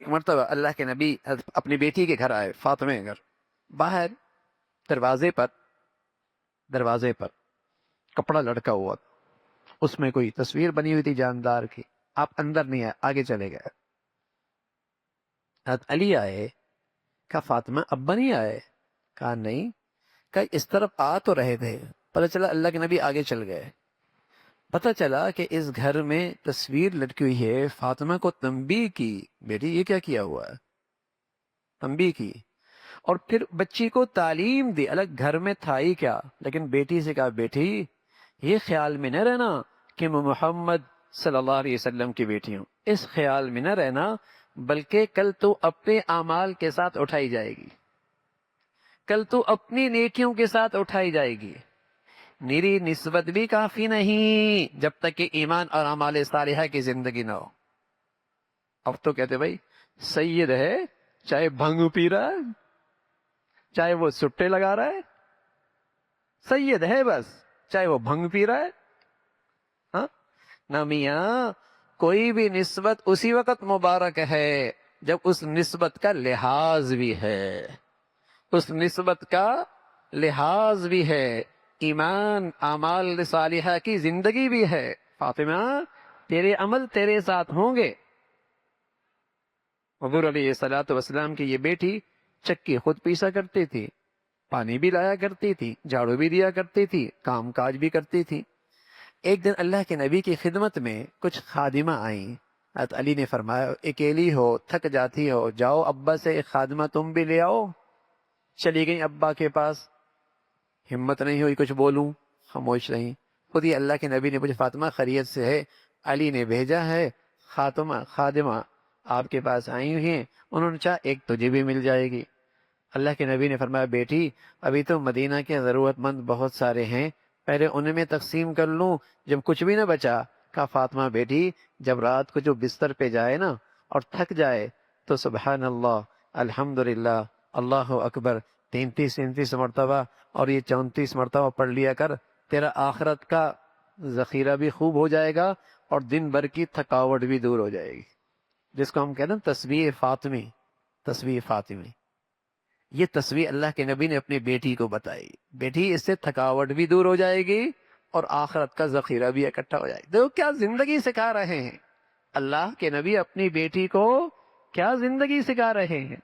ایک مرتبہ اللہ کے نبی اپنی بیٹی کے گھر آئے، فاطمہ کے گھر. باہر دروازے پر کپڑا لٹکا ہوا تھا، اس میں کوئی تصویر بنی ہوئی تھی جاندار کی. آپ اندر نہیں آئے، آگے چلے گئے. حضرت علی آئے، کہا فاطمہ ابا نہیں آئے؟ کہا نہیں. کہا اس طرف آ تو رہے تھے. پتہ چلا اللہ کے نبی آگے چل گئے. پتہ چلا کہ اس گھر میں تصویر لٹکی ہوئی ہے. فاطمہ کو تنبیہ کی، بیٹی یہ کیا کیا ہوا ہے، تنبیہ کی. اور پھر بچی کو تعلیم دی. الگ گھر میں تھا ہی کیا، لیکن بیٹی سے کہا بیٹی یہ خیال میں نہ رہنا کہ میں محمد صلی اللہ علیہ وسلم کی بیٹی ہوں، اس خیال میں نہ رہنا، بلکہ کل تو اپنے اعمال کے ساتھ اٹھائی جائے گی، کل تو اپنی نیکیوں کے ساتھ اٹھائی جائے گی. میری نسبت بھی کافی نہیں جب تک کہ ایمان اور اعمال صالحہ کی زندگی نہ ہو. اب تو کہتے بھائی سید ہے، چاہے بھنگ پی رہا ہے، چاہے وہ سٹے لگا رہا ہے، سید ہے بس، چاہے وہ بھنگ پی رہا ہے. ہاں نہ میاں، کوئی بھی نسبت اسی وقت مبارک ہے جب اس نسبت کا لحاظ بھی ہے، اس نسبت کا لحاظ بھی ہے، ایمان اعمال صالحہ کی زندگی بھی ہے. فاطمہ تیرے عمل تیرے ساتھ ہوں گے. حضور علیہ الصلوۃ والسلام کی یہ بیٹی چکی خود پیسا کرتی تھی، پانی بھی لایا کرتی تھی، جھاڑو بھی دیا کرتی تھی، کام کاج بھی کرتی تھی. ایک دن اللہ کے نبی کی خدمت میں کچھ خادمہ آئیں. حضرت علی نے فرمایا اکیلی ہو، تھک جاتی ہو، جاؤ ابا سے ایک خادمہ تم بھی لے آؤ. چلی گئی ابا کے پاس. ہمت نہیں ہوئی کچھ بولوں، خاموش رہی. خود ہی اللہ کے نبی نے پوچھا فاطمہ خیریت سے ہے؟ علی نے بھیجا ہے خادمہ آپ کے پاس آئی ہوئی ہیں، انہوں نے چاہا ایک تجھے بھی مل جائے گی. اللہ کے نبی نے فرمایا بیٹی ابھی تو مدینہ کے ضرورت مند بہت سارے ہیں، پہلے ان میں تقسیم کر لوں. جب کچھ بھی نہ بچا کہا فاطمہ بیٹی جب رات کو جو بستر پہ جائے نا اور تھک جائے تو سبحان اللہ، الحمدللہ، اللہ اکبر 33 مرتبہ اور یہ 34 مرتبہ پڑھ لیا کر. تیرا آخرت کا ذخیرہ بھی خوب ہو جائے گا اور دن بھر کی تھکاوٹ بھی دور ہو جائے گی. جس کو ہم کہتے ہیں تسبیح فاطمی، تسبیح فاطمی. یہ تصویر اللہ کے نبی نے اپنی بیٹی کو بتائی، بیٹی اس سے تھکاوٹ بھی دور ہو جائے گی اور آخرت کا ذخیرہ بھی اکٹھا ہو جائے گا. دیکھو کیا زندگی سکھا رہے ہیں اللہ کے نبی اپنی بیٹی کو، کیا زندگی سکھا رہے ہیں.